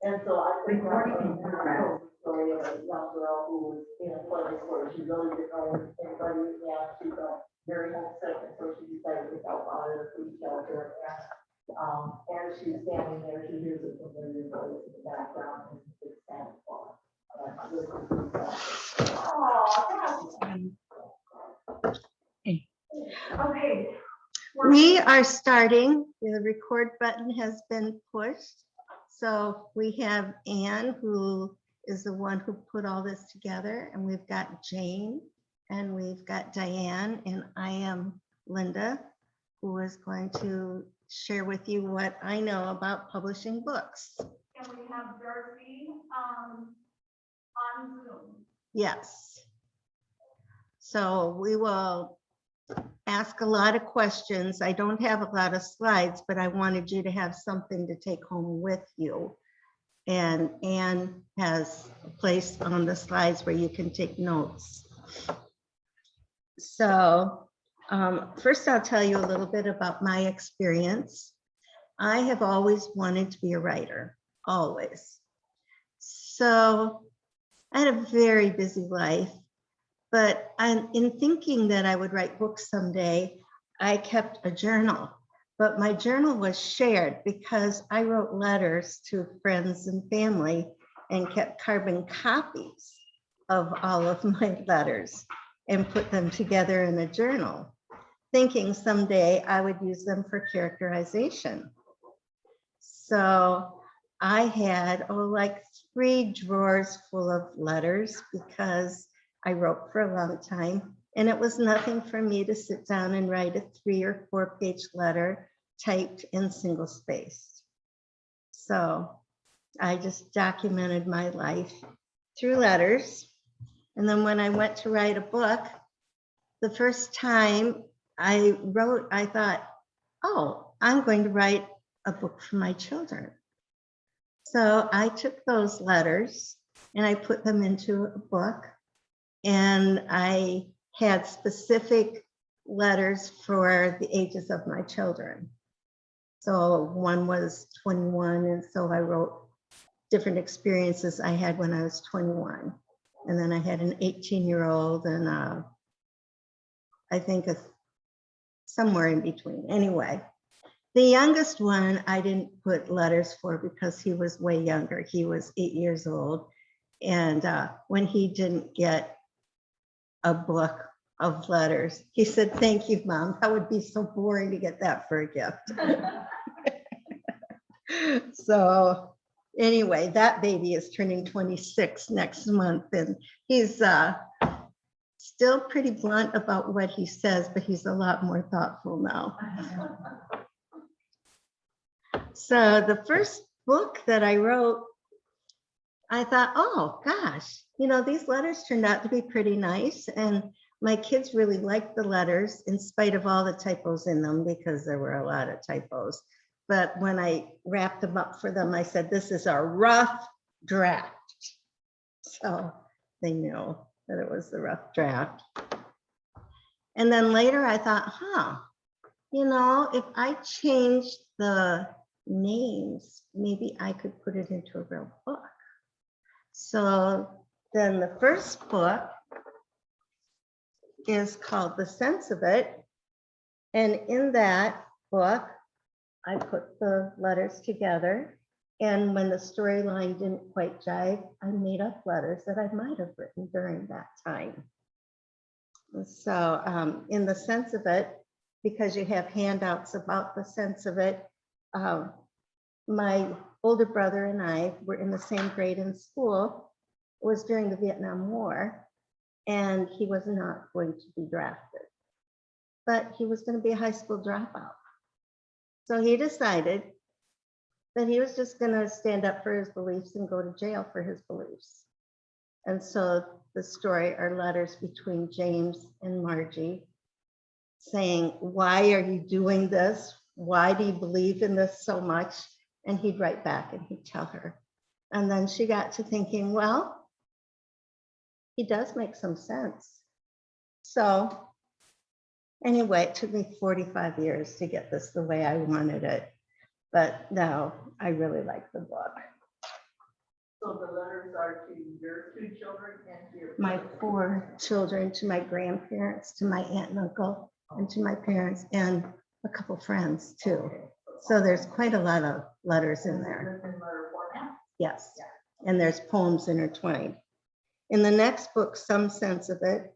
And so I think that's a story of a young girl who was in a place where she really didn't know anybody, and she felt very homesick, and so she decided to help out at a food shelter. And as she's standing there, she hears a familiar voice in the background, and it's Santa Claus. Okay. We are starting. The record button has been pushed. So we have Anne, who is the one who put all this together, and we've got Jane, and we've got Diane, and I am Linda, who is going to share with you what I know about publishing books. And we have Darcy on Zoom. Yes. So we will ask a lot of questions. I don't have a lot of slides, but I wanted you to have something to take home with you. And Anne has a place on the slides where you can take notes. So first I'll tell you a little bit about my experience. I have always wanted to be a writer, always. So I had a very busy life. But in thinking that I would write books someday, I kept a journal. But my journal was shared because I wrote letters to friends and family and kept carbon copies of all of my letters and put them together in a journal, thinking someday I would use them for characterization. So I had like 3 drawers full of letters because I wrote for a long time, and it was nothing for me to sit down and write a 3 or 4 page letter typed in single spaced. So I just documented my life through letters. And then when I went to write a book, the first time I wrote, I thought, oh, I'm going to write a book for my children. So I took those letters and I put them into a book. And I had specific letters for the ages of my children. So one was 21, and so I wrote different experiences I had when I was 21. And then I had an 18-year-old and I think somewhere in between. Anyway, the youngest one I didn't put letters for because he was way younger. He was 8 years old. And when he didn't get a book of letters, he said, "Thank you, Mom. That would be so boring to get that for a gift." So anyway, that baby is turning 26 next month, and he's still pretty blunt about what he says, but he's a lot more thoughtful now. So the first book that I wrote, I thought, oh gosh, you know, these letters turned out to be pretty nice. And my kids really liked the letters in spite of all the typos in them, because there were a lot of typos. But when I wrapped them up for them, I said, this is a rough draft. So they knew that it was the rough draft. And then later I thought, you know, if I changed the names, maybe I could put it into a real book. So then the first book is called The Sense of It. And in that book, I put the letters together. And when the storyline didn't quite jive, I made up letters that I might have written during that time. So in The Sense of It, because you have handouts about The Sense of It, my older brother and I were in the same grade in school. It was during the Vietnam War, and he was not going to be drafted, but he was going to be a high school dropout. So he decided that he was just going to stand up for his beliefs and go to jail for his beliefs. And so the story are letters between James and Margie saying, why are you doing this? Why do you believe in this so much? And he'd write back and he'd tell her. And then she got to thinking, well, he does make some sense. So anyway, it took me 45 years to get this the way I wanted it. But now I really like the book. letters are to your 2 children and to your. My 4 children, to my grandparents, to my aunt and uncle, and to my parents, and a couple friends too. So there's quite a lot of letters in there. In letter format? Yes, and there's poems intertwined. In the next book, Some Sense of It,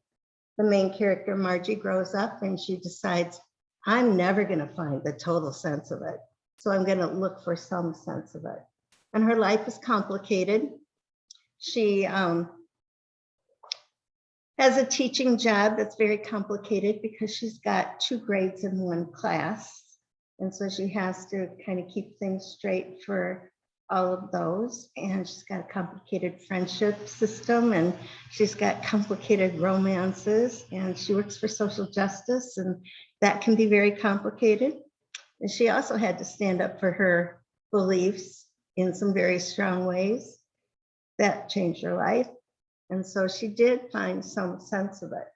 the main character, Margie, grows up and she decides, I'm never going to find the total sense of it. So I'm going to look for some sense of it. And her life is complicated. She has a teaching job that's very complicated because she's got 2 grades in 1 class. And so she has to kind of keep things straight for all of those. And she's got a complicated friendship system, and she's got complicated romances, and she works for social justice, and that can be very complicated. And she also had to stand up for her beliefs in some very strong ways that changed her life. And so she did find some sense of it.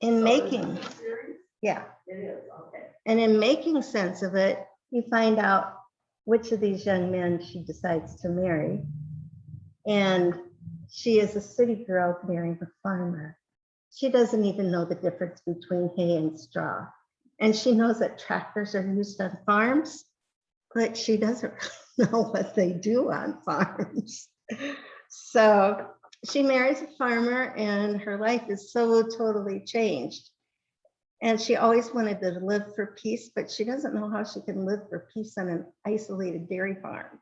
In making, yeah. It is, okay. And in making sense of it, you find out which of these young men she decides to marry. And she is a city girl marrying a farmer. She doesn't even know the difference between hay and straw. And she knows that tractors are used on farms, but she doesn't really know what they do on farms. So she marries a farmer and her life is so totally changed. And she always wanted to live for peace, but she doesn't know how she can live for peace on an isolated dairy farm.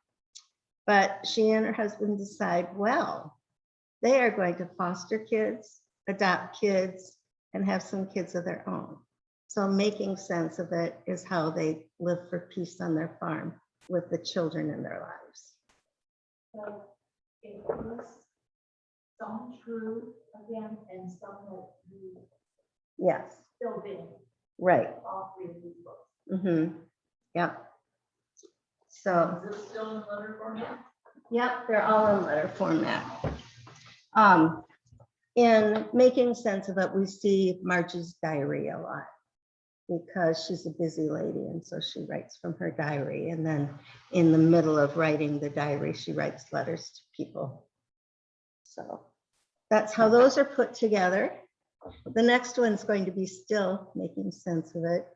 But she and her husband decide, well, they are going to foster kids, adopt kids, and have some kids of their own. So making sense of it is how they live for peace on their farm with the children in their lives. So it was some true again and some that you Yes, filled in right. all 3 of these books. Mm-hmm. Yeah. So, Is this still in letter format? yep, they're all in letter format. In making sense of it, we see Margie's diary a lot because she's a busy lady, and so she writes from her diary. And then in the middle of writing the diary, she writes letters to people. So that's how those are put together. The next one's going to be still making sense of it.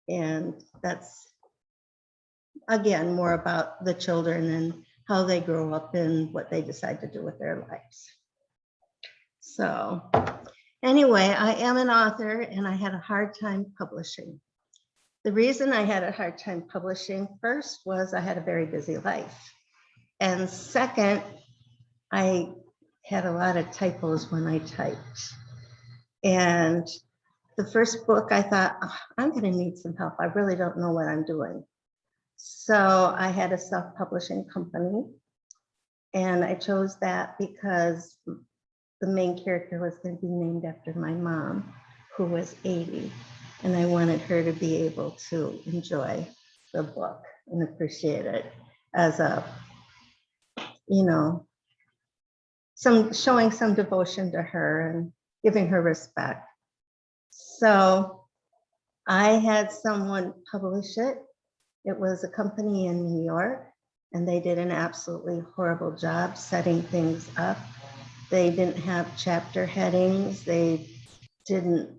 And that's, again, more about the children and how they grow up and what they decide to do with their lives. So anyway, I am an author and I had a hard time publishing. The reason I had a hard time publishing first was I had a very busy life. And second, I had a lot of typos when I typed. And the first book I thought, oh, I'm going to need some help. I really don't know what I'm doing. So I had a self-publishing company, and I chose that because the main character was going to be named after my mom, who was 80. And I wanted her to be able to enjoy the book and appreciate it as a, you know, showing some devotion to her and giving her respect. So I had someone publish it. It was a company in New York, and they did an absolutely horrible job setting things up. They didn't have chapter headings. They didn't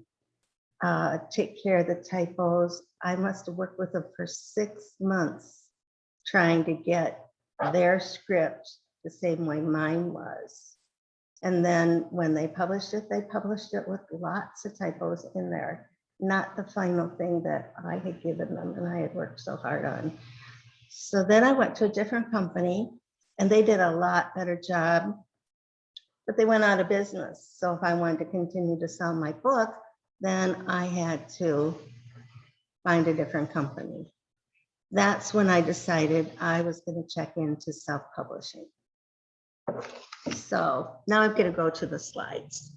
take care of the typos. I must have worked with them for 6 months trying to get their script the same way mine was. And then when they published it with lots of typos in there, not the final thing that I had given them and I had worked so hard on. So then I went to a different company and they did a lot better job, but they went out of business. So if I wanted to continue to sell my book, then I had to find a different company. That's when I decided I was going to check into self-publishing. So now I'm going to go to the slides.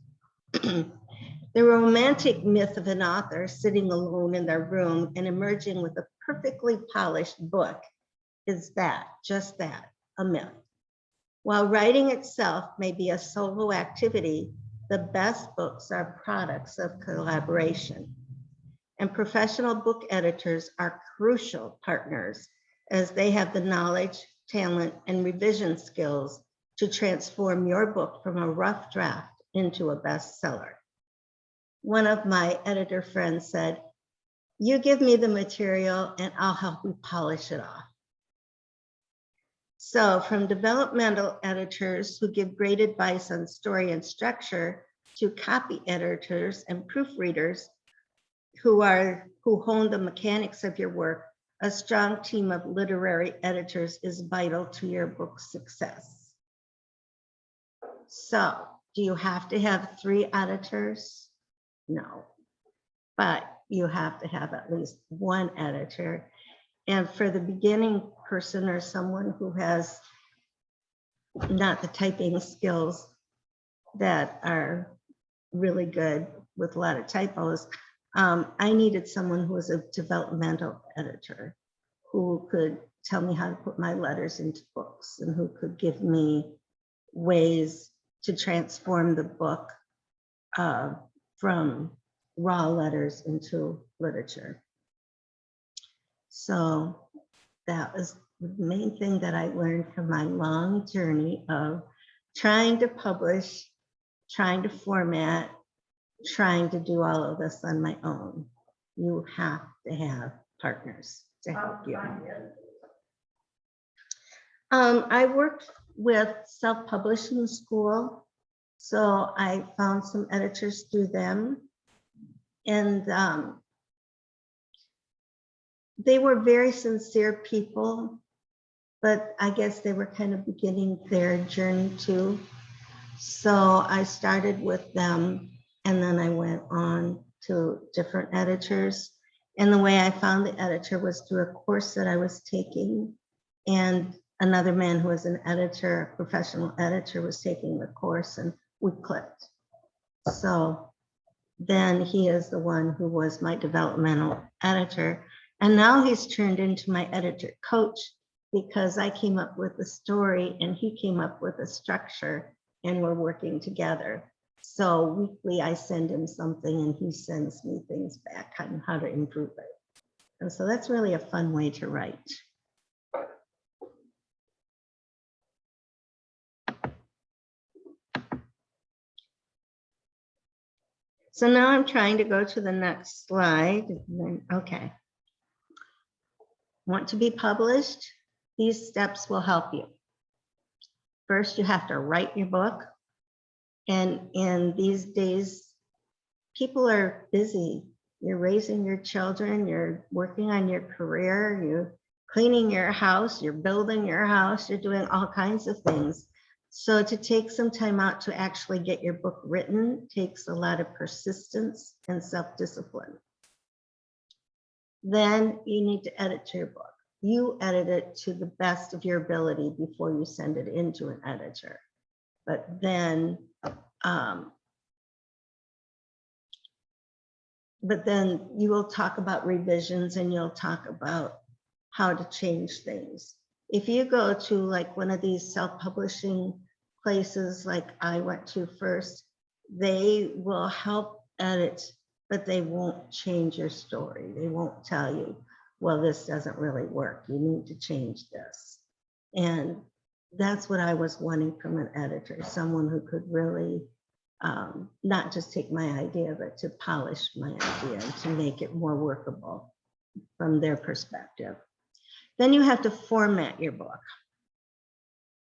The romantic myth of an author sitting alone in their room and emerging with a perfectly polished book is that, just that, a myth. While writing itself may be a solo activity, the best books are products of collaboration. And professional book editors are crucial partners as they have the knowledge talent, and revision skills to transform your book from a rough draft into a bestseller. One of my editor friends said, "You give me the material and I'll help you polish it off." So from developmental editors who give great advice on story and structure to copy editors and proofreaders who hone the mechanics of your work, a strong team of literary editors is vital to your book's success. So, do you have to have 3 editors? No, but you have to have at least 1 editor. And for the beginning person or someone who has not the typing skills that are really good with a lot of typos, I needed someone who was a developmental editor who could tell me how to put my letters into books and who could give me ways to transform the book from raw letters into literature. So that was the main thing that I learned from my long journey of trying to publish, trying to format, trying to do all of this on my own. You have to have partners to help you. I worked with self-publishing school, so I found some editors through them, and they were very sincere people, but I guess they were kind of beginning their journey too. So I started with them, and then I went on to different editors. And the way I found the editor was through a course that I was taking, and another man who was an editor, a professional editor, was taking the course, and we clicked. So then he is the one who was my developmental editor. And now he's turned into my editor coach because I came up with the story and he came up with a structure, and we're working together. So weekly I send him something and he sends me things back on how to improve it. And so that's really a fun way to write. So now I'm trying to go to the next slide. Okay. Want to be published? These steps will help you. First, you have to write your book. And in these days, people are busy. You're raising your children, you're working on your career, you're cleaning your house, you're building your house, you're doing all kinds of things. So to take some time out to actually get your book written takes a lot of persistence and self-discipline. Then you need to edit your book. You edit it to the best of your ability before you send it into an editor. But then you will talk about revisions and you'll talk about how to change things. If you go to like one of these self-publishing places like I went to first, they will help edit, but they won't change your story. They won't tell you, well, this doesn't really work. You need to change this. And that's what I was wanting from an editor, someone who could really not just take my idea, but to polish my idea and to make it more workable from their perspective. Then you have to format your book.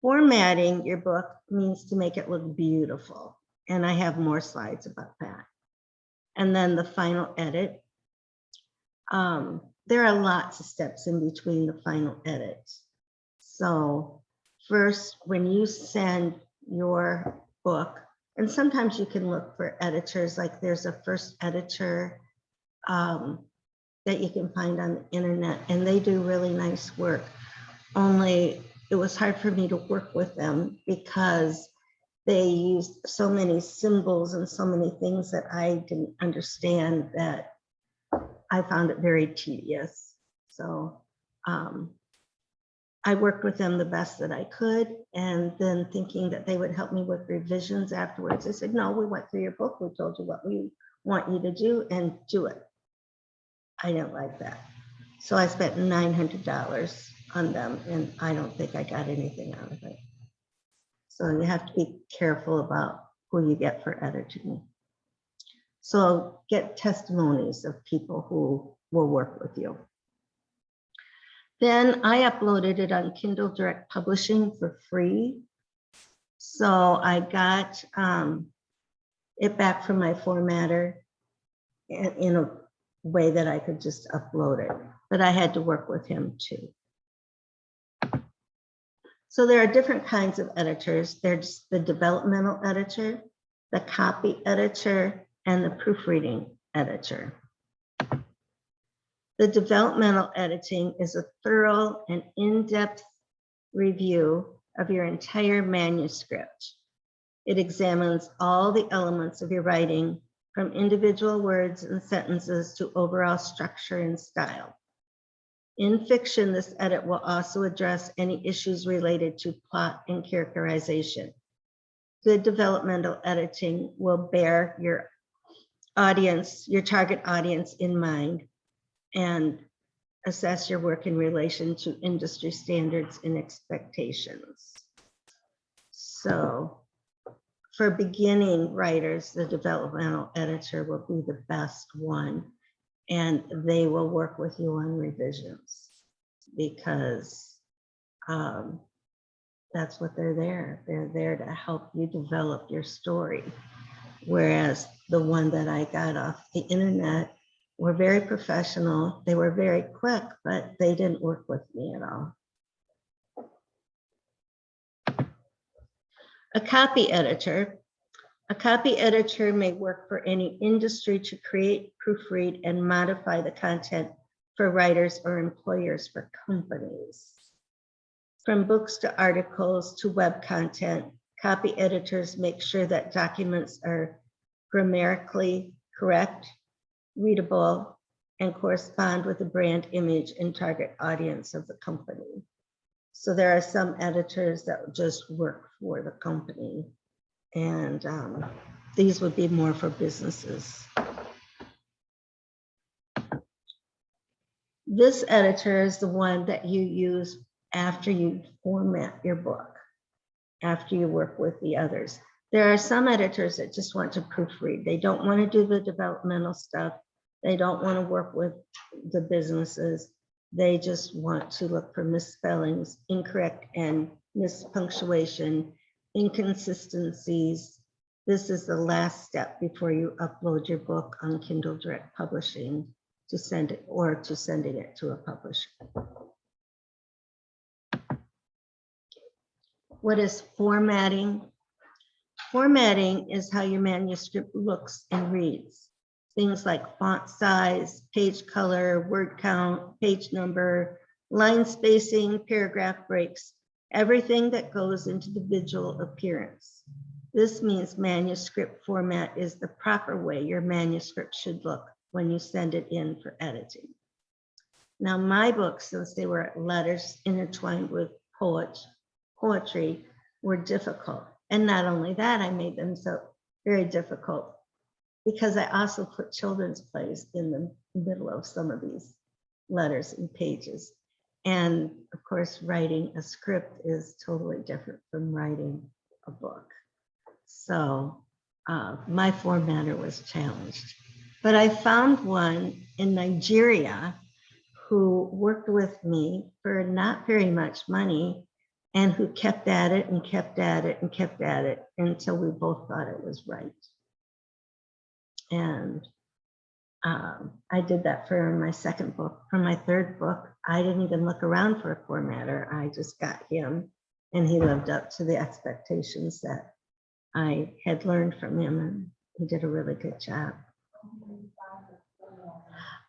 Formatting your book means to make it look beautiful. And I have more slides about that. And then the final edit. There are lots of steps in between the final edit. So first, when you send your book, and sometimes you can look for editors, like there's a first editor that you can find on the internet, and they do really nice work. Only it was hard for me to work with them because they used so many symbols and so many things that I didn't understand that I found it very tedious. So I worked with them the best that I could, and then thinking that they would help me with revisions afterwards. I said, no, we went through your book. We told you what we want you to do and do it. I didn't like that. So I spent $900 on them, and I don't think I got anything out of it. So you have to be careful about who you get for editing. So get testimonies of people who will work with you. Then I uploaded it on Kindle Direct Publishing for free. So I got it back from my formatter in a way that I could just upload it, but I had to work with him too. So there are different kinds of editors. There's the developmental editor, the copy editor, and the proofreading editor. The developmental editing is a thorough and in-depth review of your entire manuscript. It examines all the elements of your writing, from individual words and sentences to overall structure and style. In fiction, this edit will also address any issues related to plot and characterization. Good developmental editing will bear your audience, your target audience in mind, and assess your work in relation to industry standards and expectations. So for beginning writers, the developmental editor will be the best one, and they will work with you on revisions because that's what they're there. They're there to help you develop your story. Whereas the one that I got off the internet were very professional. They were very quick, but they didn't work with me at all. A copy editor. A copy editor may work for any industry to create, proofread, and modify the content for writers or employers for companies. From books to articles to web content, copy editors make sure that documents are grammatically correct, readable, and correspond with the brand image and target audience of the company. So there are some editors that just work for the company, and these would be more for businesses. This editor is the one that you use after you format your book, after you work with the others. There are some editors that just want to proofread. They don't want to do the developmental stuff. They don't want to work with the businesses. They just want to look for misspellings, incorrect and mispunctuation, inconsistencies. This is the last step before you upload your book on Kindle Direct Publishing to send it, or to sending it to a publisher. What is formatting? Formatting is how your manuscript looks and reads. Things like font size, page color, word count, page number, line spacing, paragraph breaks, everything that goes into the visual appearance. This means manuscript format is the proper way your manuscript should look when you send it in for editing. Now, my books, since they were letters intertwined with poetry, were difficult. And not only that, I made them so very difficult because I also put children's plays in the middle of some of these letters and pages. And of course, writing a script is totally different from writing a book. So my formatter was challenged. But I found one in Nigeria who worked with me for not very much money and who kept at it and kept at it and kept at it until we both thought it was right. And I did that for my second book. For my third book, I didn't even look around for a formatter. I just got him, and he lived up to the expectations that I had learned from him, and he did a really good job.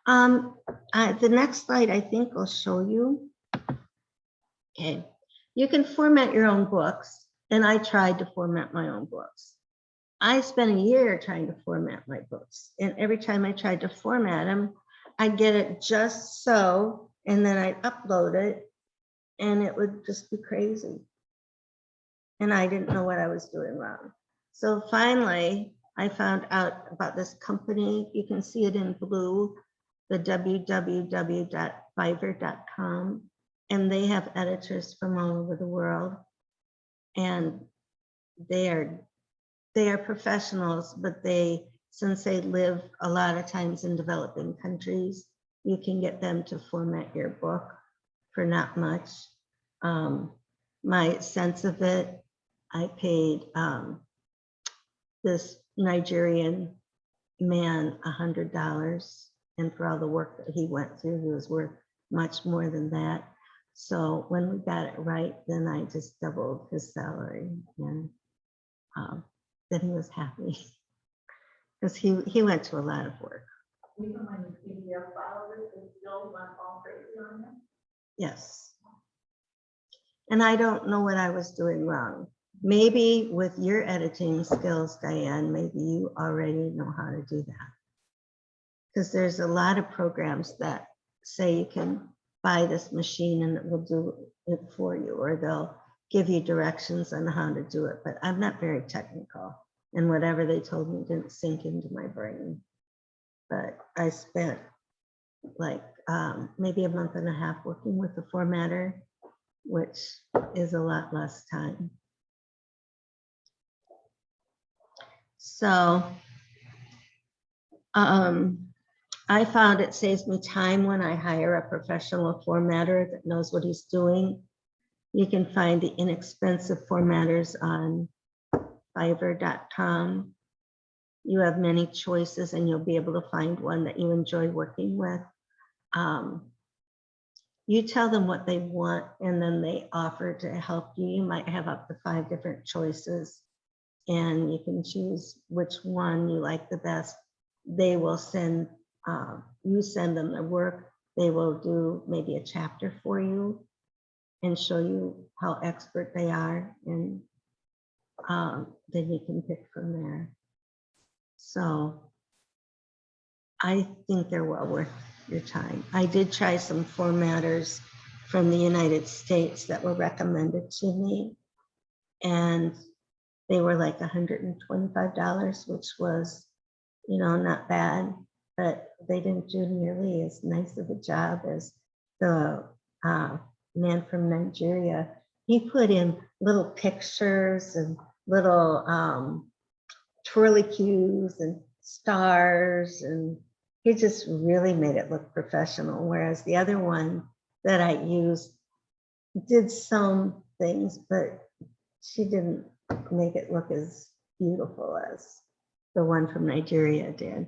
The next slide, I think, will show you. Okay, you can format your own books, and I tried to format my own books. I spent a year trying to format my books, and every time I tried to format them, I'd get it just so, and then I'd upload it, and it would just be crazy. And I didn't know what I was doing wrong. So finally, I found out about this company. You can see it in blue, the www.fiverr.com. and they have editors from all over the world. And they are professionals, but since they live a lot of times in developing countries, you can get them to format your book for not much. My sense of it, I paid this Nigerian man $100, and for all the work that he went through, he was worth much more than that. So when we got it right, then I just doubled his salary, and then he was happy because he went to a lot of work. Even when the PDF file is still went all crazy on it. Yes. And I don't know what I was doing wrong. Maybe with your editing skills, Diane, maybe you already know how to do that. Because there's a lot of programs that say you can buy this machine and it will do it for you, or they'll give you directions on how to do it. But I'm not very technical, and whatever they told me didn't sink into my brain. But I spent like maybe a month and a half working with the formatter, which is a lot less time. So I found it saves me time when I hire a professional formatter that knows what he's doing. You can find the inexpensive formatters on Fiverr.com. You have many choices, and you'll be able to find one that you enjoy working with. You tell them what they want, and then they offer to help you. You might have up to 5 different choices, and you can choose which one you like the best. They will send, you send them their work. They will do maybe a chapter for you and show you how expert they are, and then you can pick from there. So I think they're well worth your time. I did try some formatters from the United States that were recommended to me, and they were like $125, which was, not bad, but they didn't do nearly as nice of a job as the man from Nigeria. He put in little pictures and little twirlicues and stars, and he just really made it look professional. Whereas the other one that I used did some things, but she didn't make it look as beautiful as the one from Nigeria did.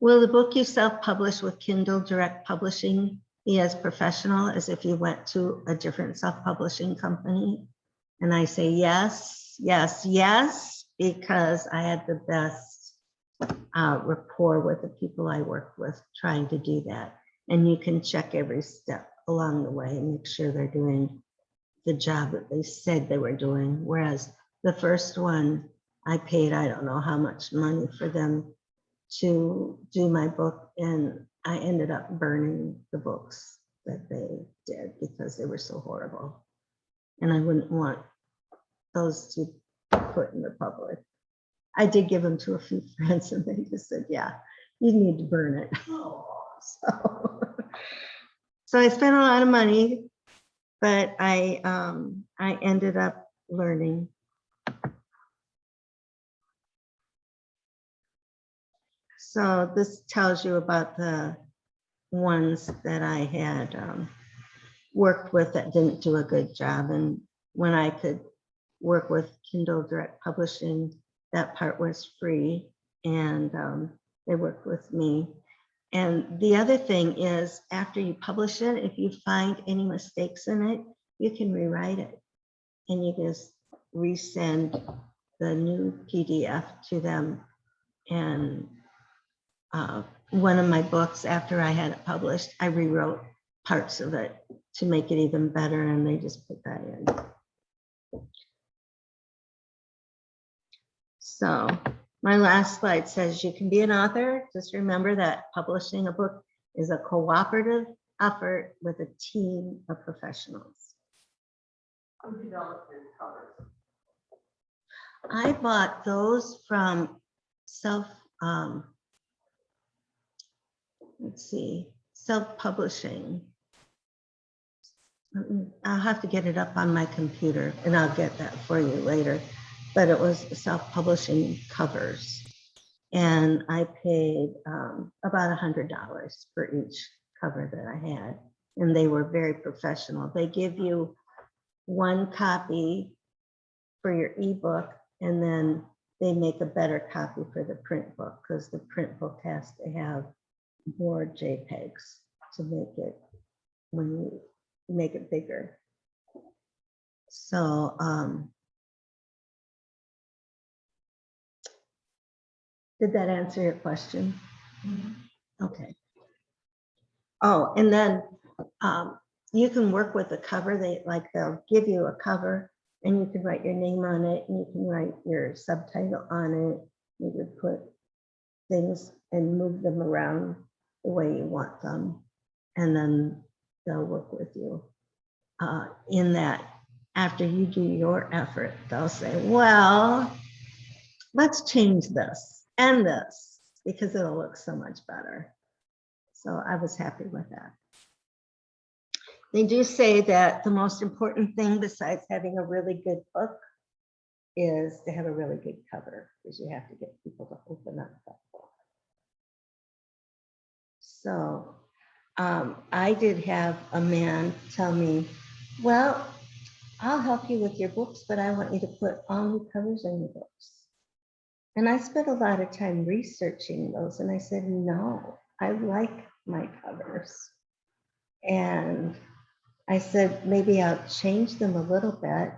Will the book you self-publish with Kindle Direct Publishing be as professional as if you went to a different self-publishing company? And I say yes, yes, yes, because I had the best rapport with the people I worked with trying to do that. And you can check every step along the way and make sure they're doing the job that they said they were doing. Whereas the first one, I paid, I don't know how much money for them to do my book, and I ended up burning the books that they did because they were so horrible. And I wouldn't want those to be put in the public. I did give them to a few friends, and they just said, yeah, you need to burn it. So I spent a lot of money, but I ended up learning. So this tells you about the ones that I had worked with that didn't do a good job. And when I could work with Kindle Direct Publishing, that part was free, and they worked with me. And the other thing is, after you publish it, if you find any mistakes in it, you can rewrite it, and you just resend the new PDF to them. And one of my books, after I had it published, I rewrote parts of it to make it even better, and they just put that in. So my last slide says you can be an author. Just remember that publishing a book is a cooperative effort with a team of professionals. Who developed this covers? I bought those from self-publishing. I'll have to get it up on my computer and I'll get that for you later. But it was self-publishing covers. And I paid about $100 for each cover that I had. And they were very professional. They give you one copy for your ebook, and then they make a better copy for the print book, because the print book has to have more JPEGs to make it, when you make it bigger. So did that answer your question? Okay. Oh, and then you can work with the cover. They'll give you a cover and you can write your name on it, and you can write your subtitle on it. You could put things and move them around the way you want them. And then they'll work with you in that. After you do your effort, they'll say, well, let's change this and this, because it'll look so much better. So I was happy with that. They do say that the most important thing besides having a really good book is to have a really good cover, because you have to get people to open up that book. So I did have a man tell me, well, I'll help you with your books, but I want you to put all new covers on your books. And I spent a lot of time researching those, and I said, no, I like my covers. And I said, maybe I'll change them a little bit.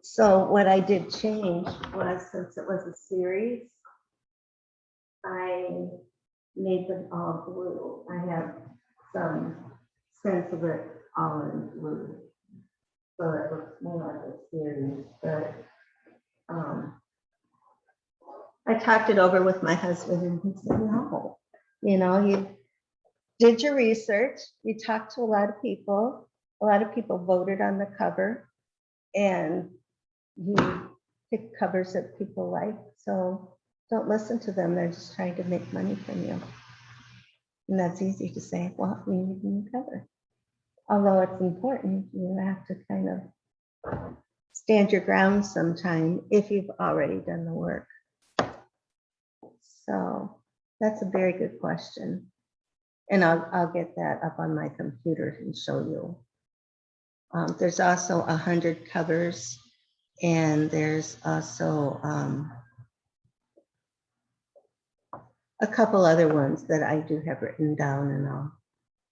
So what I did change was, since it was a series, I made them all blue. I have some sense of it all in blue, so it looks more like a series. But I talked it over with my husband, and he said, no, you did your research, you talked to a lot of people voted on the cover, and you pick covers that people like. So don't listen to them. They're just trying to make money from you. And that's easy to say, well, we need a new cover. Although it's important, you have to kind of stand your ground sometime if you've already done the work. So that's a very good question. And I'll get that up on my computer and show you. There's also 100 covers, and there's also a couple other ones that I do have written down, and I'll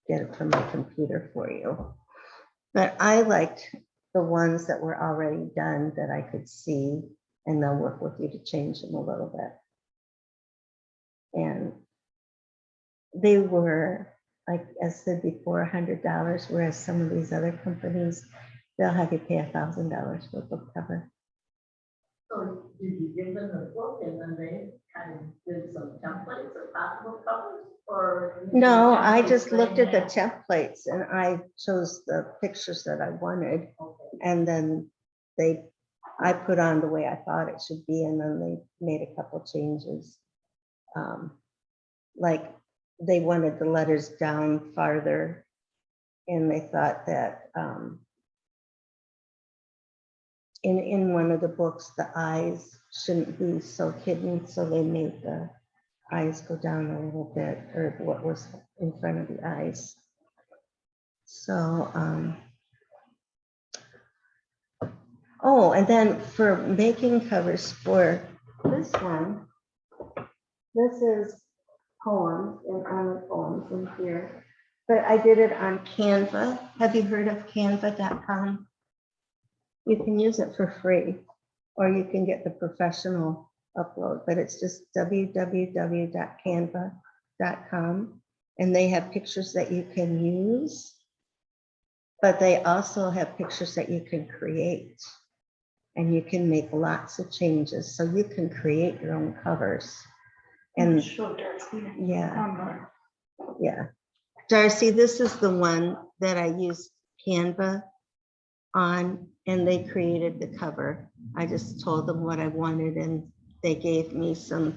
get it from my computer for you. But I liked the ones that were already done that I could see, and they'll work with you to change them a little bit. And they were, like I said before, $100, whereas some of these other companies, they'll have you pay $1,000 for a book cover. So did you give them the book and then they kind of did some templates of possible covers, or? No, I just looked at the templates and I chose the pictures that I wanted. Okay. And then I put on the way I thought it should be, and then they made a couple changes. Like they wanted the letters down farther, and they thought that in one of the books, the eyes shouldn't be so hidden, so they made the eyes go down a little bit, or what was in front of the eyes. So, oh, and then for making covers for this one, this is poems and only poems in here, but I did it on Canva. Have you heard of canva.com? You can use it for free, or you can get the professional upload, but it's just www.canva.com, and they have pictures that you can use, but they also have pictures that you can create, and you can make lots of changes, so you can create your own covers. And yeah, Darcy, this is the one that I used Canva on, and they created the cover. I just told them what I wanted, and they gave me some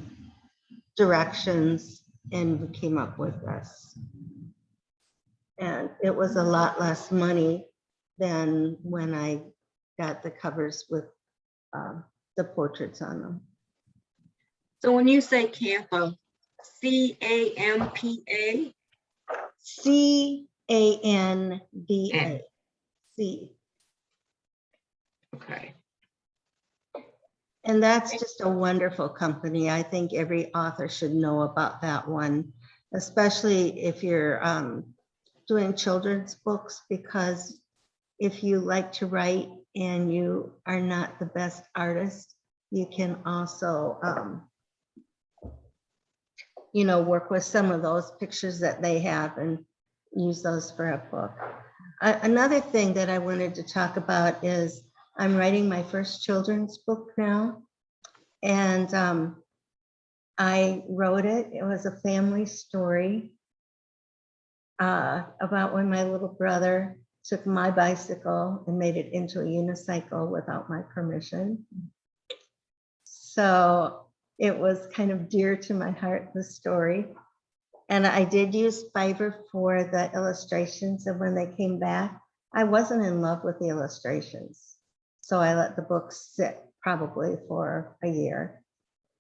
directions, and we came up with this. And it was a lot less money than when I got the covers with the portraits on them. So when you say Campa, C-A-M-P-A? C-A-N-D-A. C. Okay. And that's just a wonderful company. I think every author should know about that one, especially if you're doing children's books, because if you like to write and you are not the best artist, you can also, you know, work with some of those pictures that they have and use those for a book. Another thing that I wanted to talk about is I'm writing my first children's book now. And I wrote it. It was a family story about when my little brother took my bicycle and made it into a unicycle without my permission. So it was kind of dear to my heart, the story. And I did use Fiverr for the illustrations. And when they came back, I wasn't in love with the illustrations. So I let the book sit probably for a year.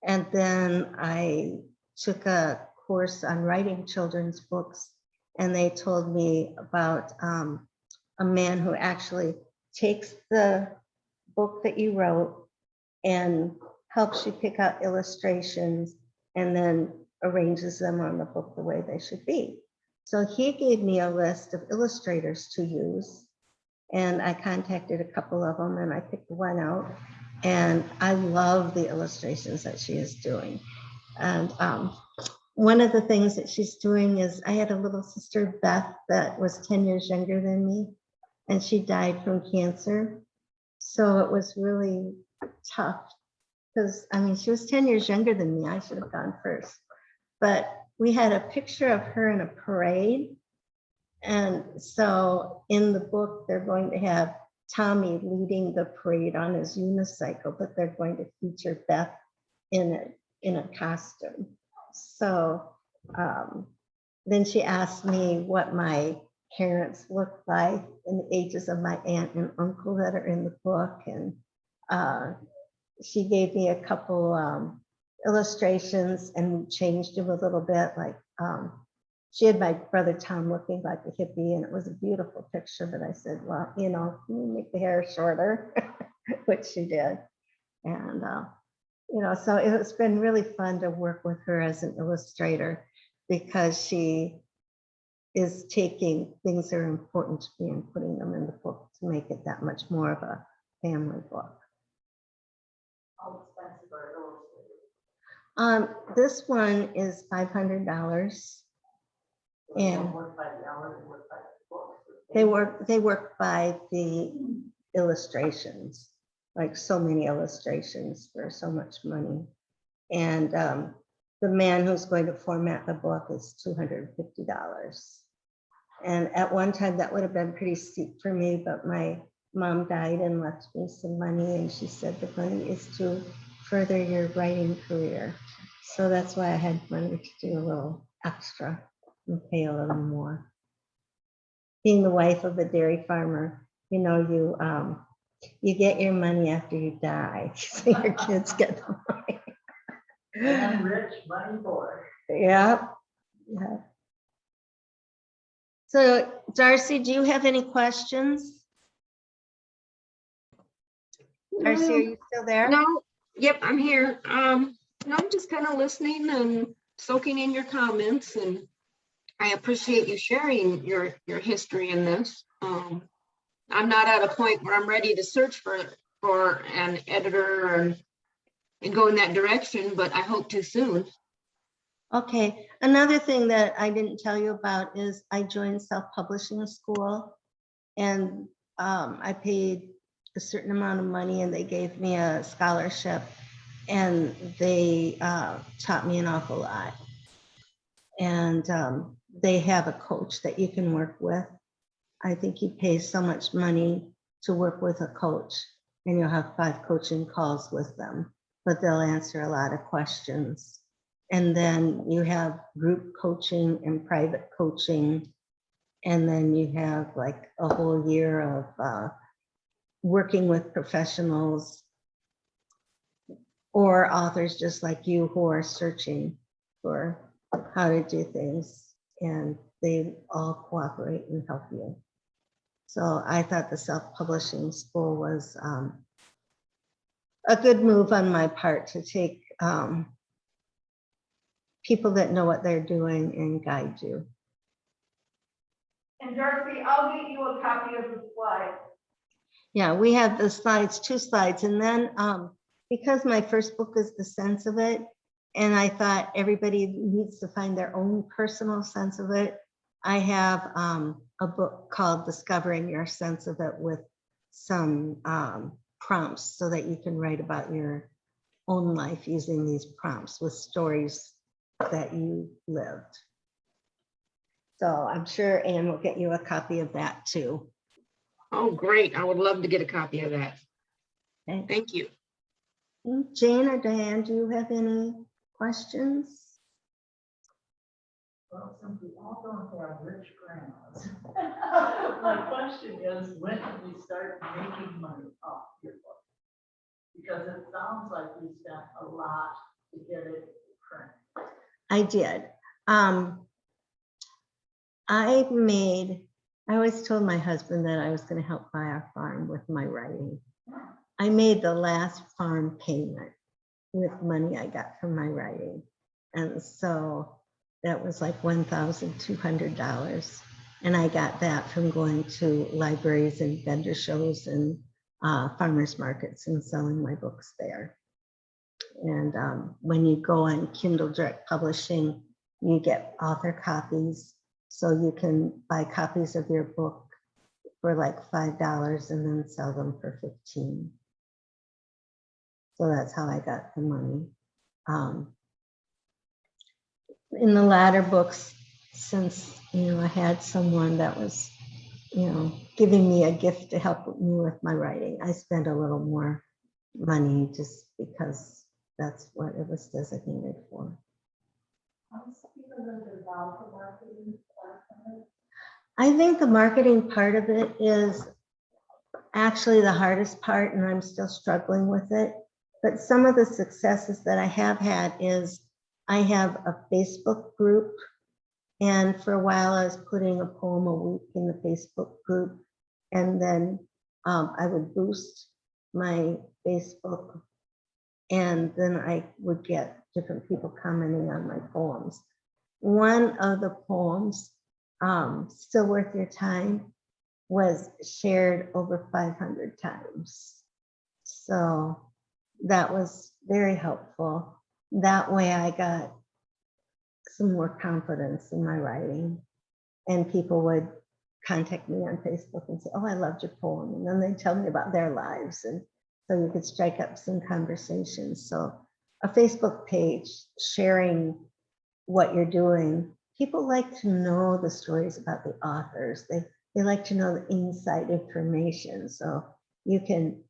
And then I took a course on writing children's books, and they told me about a man who actually takes the book that you wrote and helps you pick out illustrations and then arranges them on the book the way they should be. So he gave me a list of illustrators to use, and I contacted a couple of them and I picked one out, and I love the illustrations that she is doing. And one of the things that she's doing is, I had a little sister, Beth, that was 10 years younger than me, and she died from cancer. So it was really tough because, I mean, she was 10 years younger than me. I should have gone first. But we had a picture of her in a parade. And so in the book, they're going to have Tommy leading the parade on his unicycle, but they're going to feature Beth in a costume. So then she asked me what my parents looked like and the ages of my aunt and uncle that are in the book. And she gave me a couple illustrations and changed them a little bit. Like she had my brother Tom looking like a hippie, and it was a beautiful picture, but I said, well, you know, can you make the hair shorter? Which she did. And you know, so it's been really fun to work with her as an illustrator, because she is taking things that are important to me and putting them in the book to make it that much more of a family book. How expensive are those? This one is $500, and Work by the hour, they work by the book. they work by the illustrations, like so many illustrations for so much money. And the man who's going to format the book is $250. And at one time that would have been pretty steep for me, but my mom died and left me some money, and she said the money is to further your writing career. So that's why I had money to do a little extra and pay a little more. Being the wife of a dairy farmer, you know, you get your money after you die, so your kids get the money. And rich money boy. Yeah. Yeah. So Darcy, do you have any questions? Darcy, are you still there? No, yep, I'm here. No, I'm just kind of listening and soaking in your comments, and I appreciate you sharing your history in this. I'm not at a point where I'm ready to search for an editor and go in that direction, but I hope to soon. Okay, another thing that I didn't tell you about is I joined self-publishing school, and I paid a certain amount of money, and they gave me a scholarship, and they taught me an awful lot. And they have a coach that you can work with. I think you pay so much money to work with a coach, and you'll have 5 coaching calls with them, but they'll answer a lot of questions. And then you have group coaching and private coaching. And then you have like a whole year of working with professionals or authors just like you who are searching for how to do things, and they all cooperate and help you. So I thought the self-publishing school was a good move on my part to take people that know what they're doing and guide you. And Darcy, I'll get you a copy of the slide. Yeah, we have the slides, 2 slides, and then because my first book is The Sense of It, and I thought everybody needs to find their own personal sense of it, I have a book called Discovering Your Sense of It with some prompts so that you can write about your own life using these prompts with stories that you lived. So I'm sure Anne will get you a copy of that too. Oh, great. I would love to get a copy of that. Okay. Thank you. Jane or Diane, do you have any questions? Well, since we all don't have rich grandmas, my question is, when did you start making money off your book? Because it sounds like you spent a lot to get it print. I did. I always told my husband that I was going to help buy our farm with my writing. I made the last farm payment with money I got from my writing. And so that was like $1,200. And I got that from going to libraries and vendor shows and farmers markets and selling my books there. And when you go on Kindle Direct Publishing, you get author copies. So you can buy copies of your book for like $5 and then sell them for $15. So that's how I got the money. In the latter books, since I had someone that was giving me a gift to help me with my writing, I spent a little more money just because that's what it was designated for. I think the marketing part of it is actually the hardest part, and I'm still struggling with it. But some of the successes that I have had is I have a Facebook group, and for a while I was putting a poem a week in the Facebook group, and then I would boost my Facebook, and then I would get different people commenting on my poems. One of the poems, Still Worth Your Time, was shared over 500 times. So that was very helpful. That way I got some more confidence in my writing, and people would contact me on Facebook and say, oh, I loved your poem. And then they tell me about their lives. And so you could strike up some conversations. So a Facebook page sharing what you're doing, people like to know the stories about the authors. They like to know the inside information. So you can,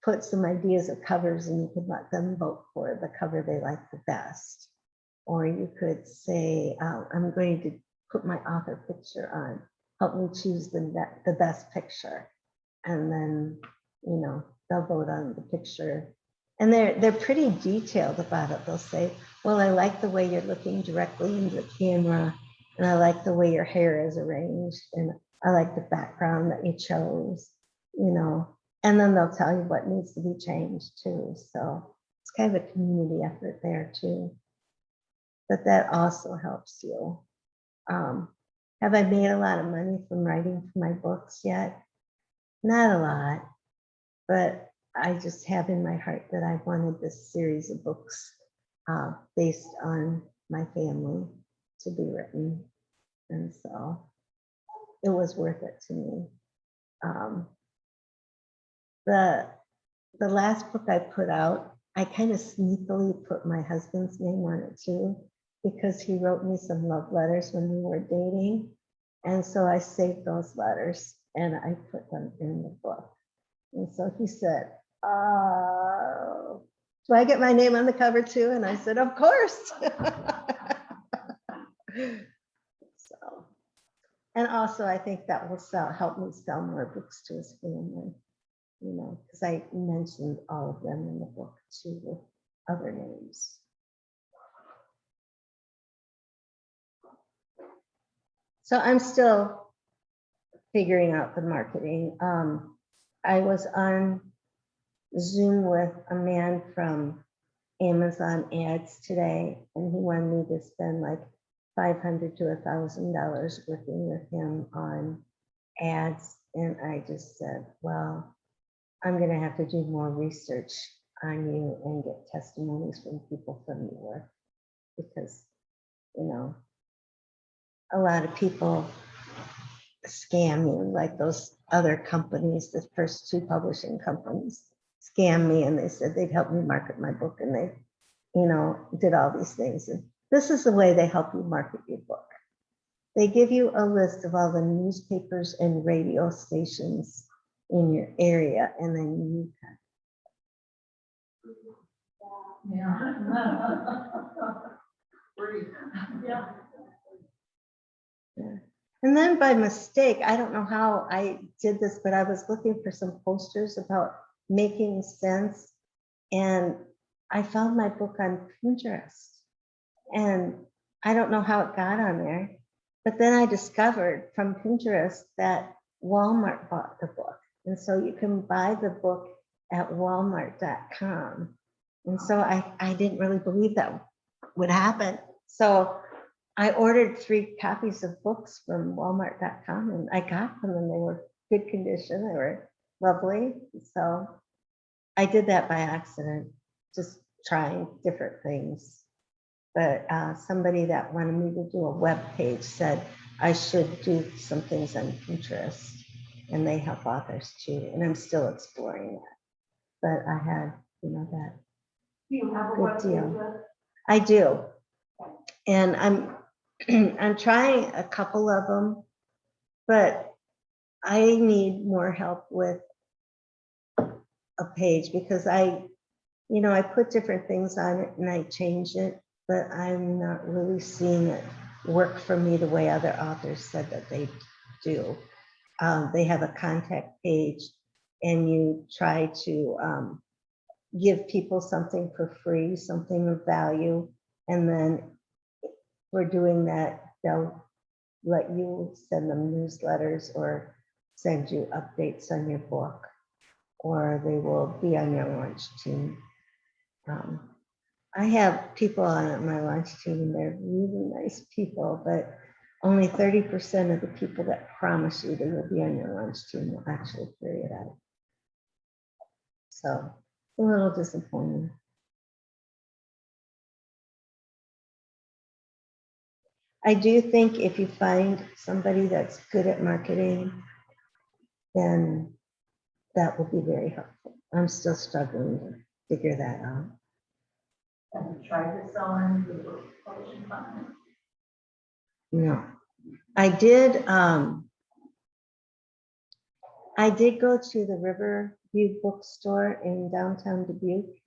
put some ideas of covers and you could let them vote for the cover they like the best. Or you could say, I'm going to put my author picture on, help me choose the best picture. And then, they'll vote on the picture. And they're pretty detailed about it. They'll say, well, I like the way you're looking directly into the camera, and I like the way your hair is arranged, and I like the background that you chose, and then they'll tell you what needs to be changed too. So it's kind of a community effort there too. But that also helps you. Have I made a lot of money from writing for my books yet? Not a lot, but I just have in my heart that I wanted this series of books based on my family to be written. And so it was worth it to me. The last book I put out, I kind of sneakily put my husband's name on it too, because he wrote me some love letters when we were dating. And so I saved those letters and I put them in the book. And so he said, oh, do I get my name on the cover too? And I said, of course. So And also, I think that will help me sell more books to his family, you know, because I mentioned all of them in the book too with other names. So I'm still figuring out the marketing. I was on Zoom with a man from Amazon ads today, and he wanted me to spend like $500 to $1,000 working with him on ads. And I just said, well, I'm going to have to do more research on you and get testimonies from people from your work, because, you know, a lot of people scam you, like those other companies, the first two publishing companies scammed me, and they said they'd help me market my book, and they, you know, did all these things. And this is the way they help you market your book. They give you a list of all the newspapers and radio stations in your area, and then you Yeah. Yeah. And then by mistake, I don't know how I did this, but I was looking for some posters about making sense. And I found my book on Pinterest. And I don't know how it got on there. But then I discovered from Pinterest that Walmart bought the book. And so you can buy the book at walmart.com. And so I didn't really believe that would happen. So I ordered 3 copies of books from walmart.com, and I got them, and they were good condition. They were lovely. So I did that by accident, just trying different things. But somebody that wanted me to do a web page said I should do some things on Pinterest, and they help authors too. And I'm still exploring that. But I had, you know, that Do you have a good website? deal. I do. And I'm trying a couple of them, but I need more help with a page, because I put different things on it and I change it, but I'm not really seeing it work for me the way other authors said that they do. They have a contact page, and you try to give people something for free, something of value, and then for doing that, they'll let you send them newsletters or send you updates on your book, or they will be on your launch team. I have people on my launch team, and they're really nice people, but only 30% of the people that promise you they will be on your launch team will actually carry it out. So a little disappointing. I do think if you find somebody that's good at marketing, then that will be very helpful. I'm still struggling to figure that out. Have you tried to sell on the publishing company? No, I did go to the Riverview bookstore in downtown Dubuque,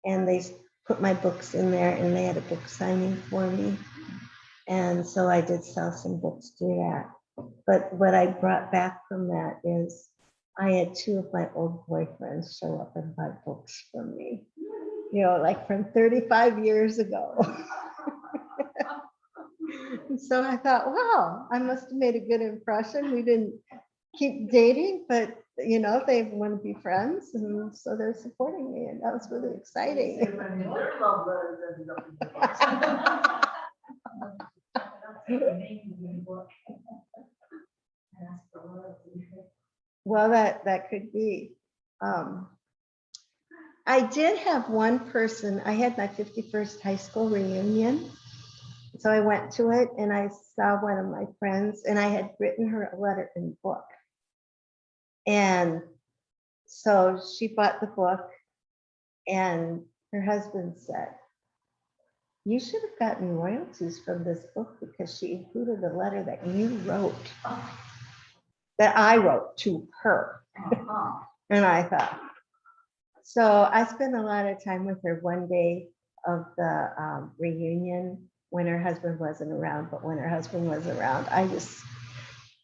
and they put my books in there, and they had a book signing for me. And so I did sell some books through that. But what I brought back from that is I had 2 of my old boyfriends show up and buy books from me, you know, like from 35 years ago. So I thought, wow, I must have made a good impression. We didn't keep dating, but you know, they want to be friends, and so they're supporting me, and that was really exciting. Their love letters ended up in the books. Well, that could be. I did have one person. I had my 51st high school reunion. So I went to it, and I saw one of my friends, and I had written her a letter in the book. And so she bought the book, and her husband said, "You should have gotten royalties from this book, because she included a letter that you wrote, that I wrote to her." And I thought, so I spent a lot of time with her one day of the reunion when her husband wasn't around. But when her husband was around, I just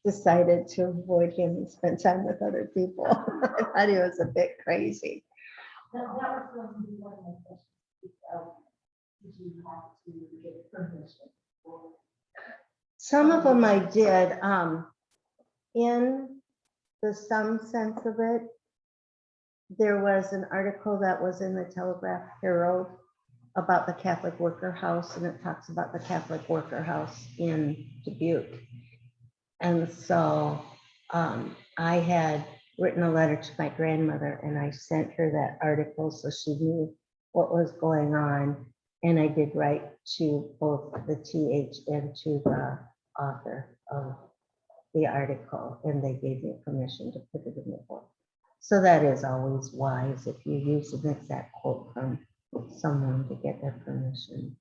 decided to avoid him and spend time with other people. I thought he was a bit crazy. That was going to be one of my questions. Did you have to get permission for? Some of them I did. In the some sense of it, there was an article that was in the Telegraph Herald about the Catholic Worker House, and it talks about the Catholic Worker House in Dubuque. And so I had written a letter to my grandmother, and I sent her that article so she knew what was going on. And I did write to both the TH and to the author of the article, and they gave me permission to put it in the book. So that is always wise if you use an exact quote from someone to get their permission.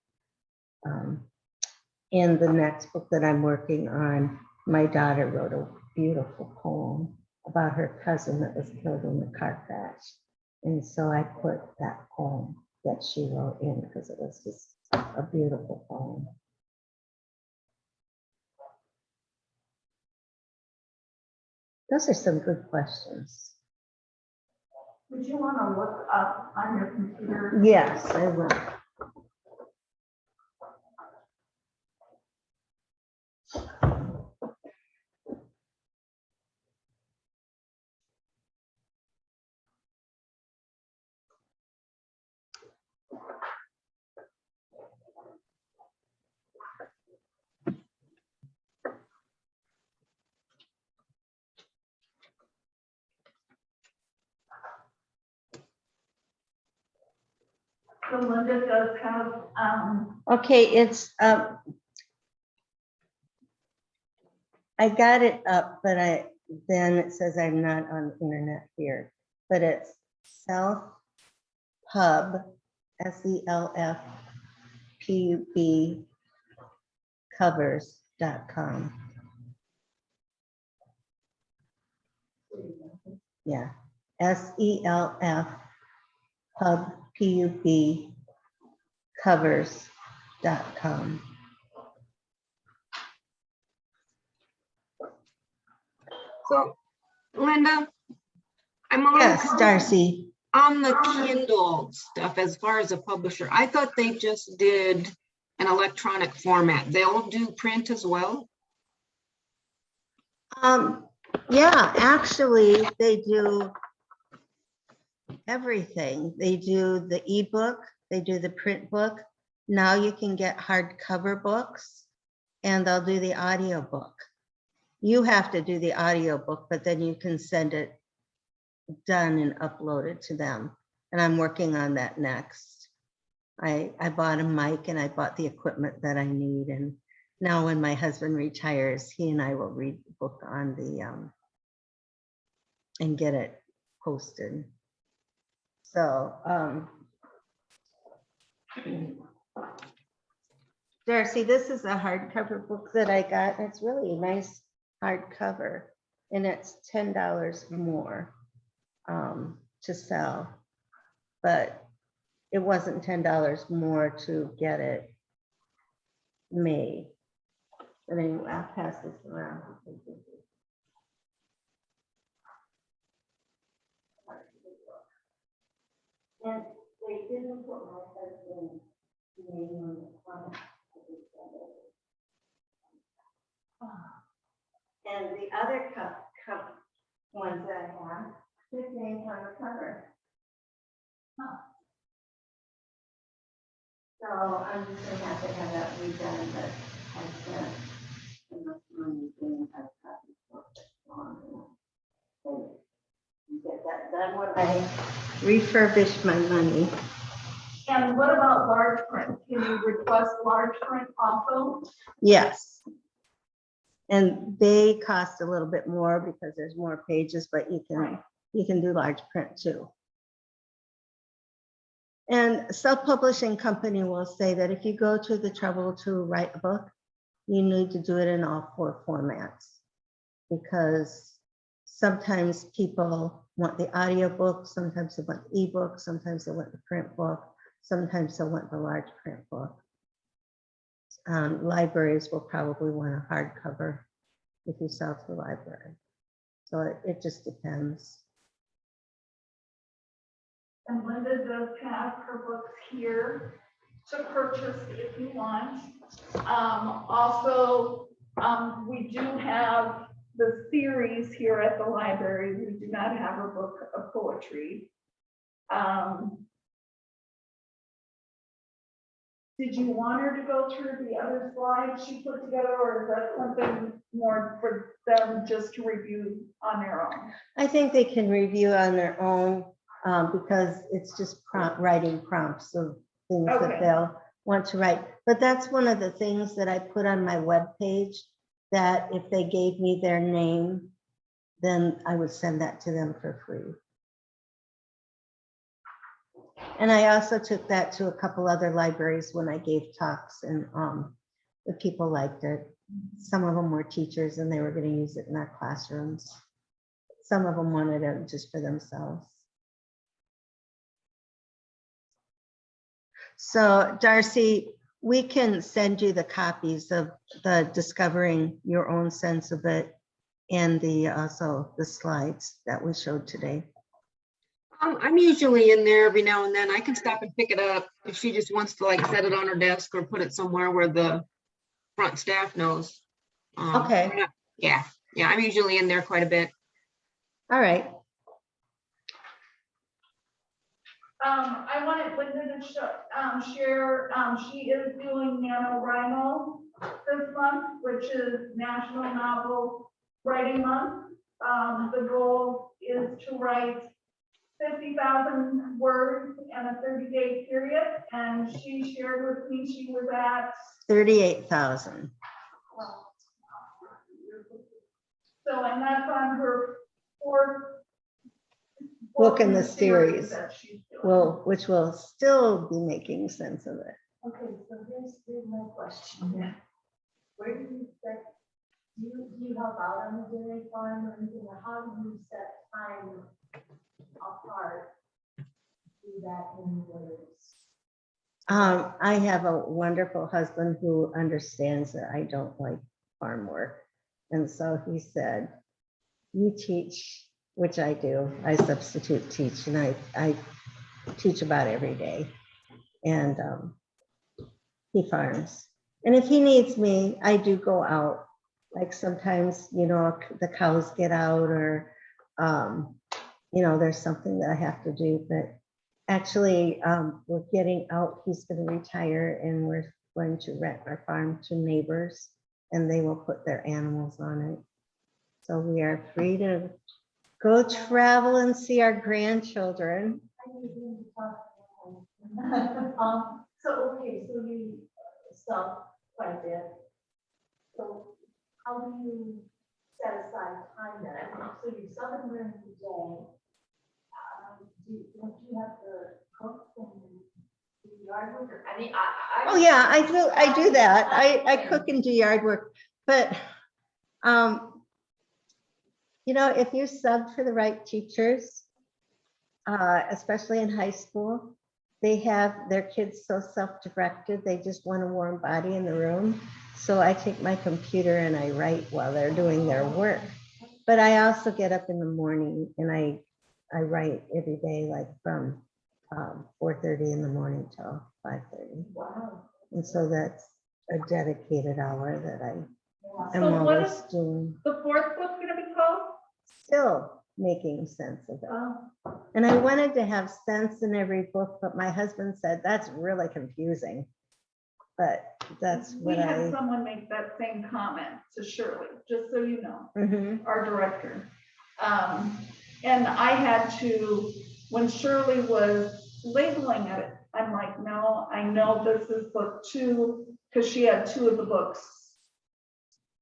In the next book that I'm working on, my daughter wrote a beautiful poem about her cousin that was killed in the car crash. And so I put that poem that she wrote in because it was just a beautiful poem. Those are some good questions. Would you want to look up on your computer? Yes, I will. So Linda does have, Okay, it's I got it up, but then it says I'm not on the internet here, but it's selfpub, SELFPUB covers.com. Yeah, SELF pub PUB covers.com. So, Linda, I'm a little Yes, confused Darcy. on the Kindle stuff as far as a publisher. I thought they just did an electronic format. They'll do print as well? Yeah, actually, they do everything. They do the ebook, they do the print book. Now you can get hardcover books, and they'll do the audio book. You have to do the audio book, but then you can send it done and upload it to them. And I'm working on that next. I bought a mic and I bought the equipment that I need. And now when my husband retires, he and I will read the book on the and get it posted. So Darcy, this is a hardcover book that I got. It's really a nice hardcover, and it's $10 more to sell, but it wasn't $10 more to get it made. But anyway, I'll pass this around. And they didn't put my husband's name on the front. And the other cup ones that I have, his name's on the cover. So I'm just gonna have to have that redone, but I spent enough money doing that copy for it. So get that done when I refurbish my money. and what about large print? Can you request large print also? Yes. And they cost a little bit more because there's more pages, but you can do large print too. And self-publishing company will say that if you go to the trouble to write a book, you need to do it in all 4 formats, because sometimes people want the audio book, sometimes they want the ebook, sometimes they want the print book, sometimes they want the large print book. Libraries will probably want a hardcover if you sell to the library. So it just depends. And Linda does have her books here to purchase if you want. Also, we do have the series here at the library. We do not have a book of poetry. Did you want her to go through the other slides she put together, or is that something more for them just to review on their own? I think they can review on their own because it's just writing prompts of things that Okay. they'll want to write. But that's one of the things that I put on my webpage, that if they gave me their name, then I would send that to them for free. And I also took that to a couple other libraries when I gave talks, and the people liked it. Some of them were teachers and they were going to use it in their classrooms. Some of them wanted it just for themselves. So Darcy, we can send you the copies of the Discovering Your Own Sense of It and also the slides that we showed today. I'm usually in there every now and then. I can stop and pick it up if she just wants to like set it on her desk or put it somewhere where the front staff knows. Okay. Yeah, I'm usually in there quite a bit. All right. I wanted Linda to share, she is doing Nanowrimo this month, which is National Novel Writing Month. The goal is to write 50,000 words in a 30-day period, and she shared with me she was at 38,000. So, and that's on her fourth Book in the series, that she's doing. well, which will still be making sense of it. Okay, so here's my question. Yeah. Where do you set, do you help out on the dairy farm or anything, or how do you set time apart to do that in words? I have a wonderful husband who understands that I don't like farm work. And so he said, you teach, which I do. I substitute teach, and I teach about every day. And he farms. And if he needs me, I do go out. Like sometimes, you know, the cows get out, or, you know, there's something that I have to do. But actually, we're getting out. He's going to retire, and we're going to rent our farm to neighbors, and they will put their animals on it. So we are free to go travel and see our grandchildren. So, okay, so you stop quite a bit. So how do you set aside time then? I mean, so you sell them during the day. Don't you have to cook and do yard work? Or, I mean, Oh yeah, I do that. I cook and do yard work, but you know, if you sub for the right teachers, especially in high school, they have their kids so self-directed, they just want a warm body in the room. So I take my computer and I write while they're doing their work. But I also get up in the morning and I write every day, like from 4:30 in the morning till 5:30. wow. And so that's a dedicated hour that I am So what always is doing. the fourth book going to be called? Still making sense of it. And I wanted to have sense in every book, but my husband said that's really confusing. But that's We what had someone make that same comment to Shirley, just so you know, Mhm. our director. And I had to, when Shirley was labeling it, I'm like, no, I know this is book 2, because she had 2 of the books.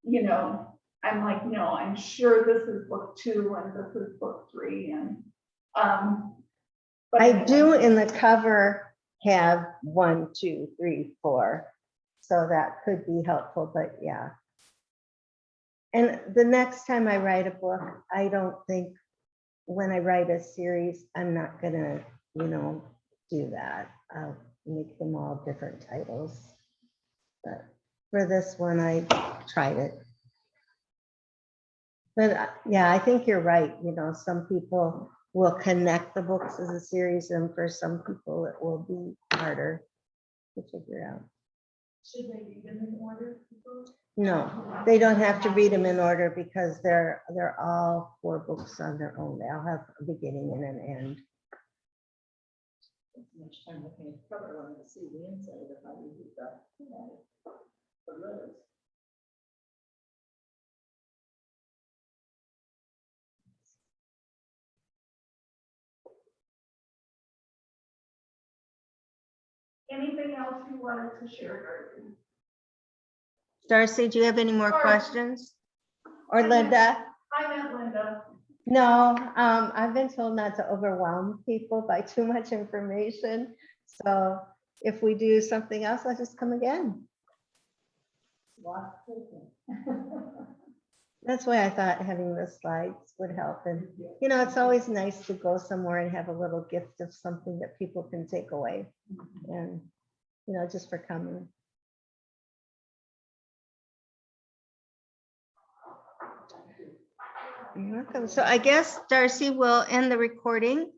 You know, I'm like, no, I'm sure this is book 2 and this is book 3. And but I do in the cover have 1, 2, 3, 4. So that could be helpful, but yeah. And the next time I write a book, I don't think when I write a series, I'm not gonna, you know, do that. I'll make them all different titles. But for this one, I tried it. But yeah, I think you're right. You know, some people will connect the books as a series, and for some people it will be harder to figure out. Should they read them in order? No, they don't have to read them in order because they're all 4 books on their own. They all have a beginning and an end. Much time looking at the cover, I wanted to see the inside of how you do that. The letters. Anything else you wanted to share, Darcy? Darcy, do you have any more Or- questions? Or Linda? I meant Linda. No, I've been told not to overwhelm people by too much information. So if we do something else, I'll just come again. That's why I thought having the slides would help. And, you know, it's always nice to go somewhere and have a little gift of something that people can take away. And, you know, just for coming. You're welcome. So I guess, Darcy, will end the recording.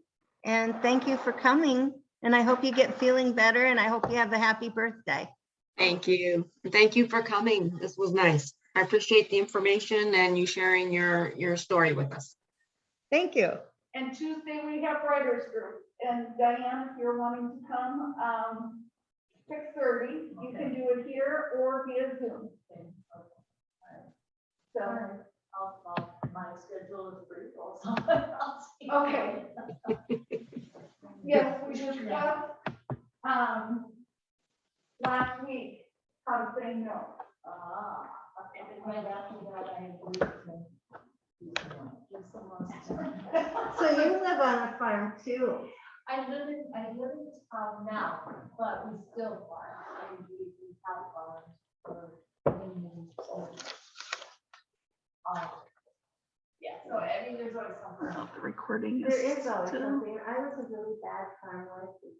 And thank you for coming. And I hope you get feeling better. And I hope you have a happy birthday. Thank you. Thank you for coming. This was nice. I appreciate the information and you sharing your story with us. Thank you. And Tuesday we have writers group. And Diane, if you're wanting to come, 6:30, you can do it here or via Zoom. So, My schedule is pretty full, so I'll see. okay. Yes, we discussed, last week, how to say no. And then right after that, I agree with him. So you live on a farm too. I live in town now, but we still farm. We have farms for many, many years. Yeah, so I mean, there's always something. The recording There is always something. I was a really bad farm wife.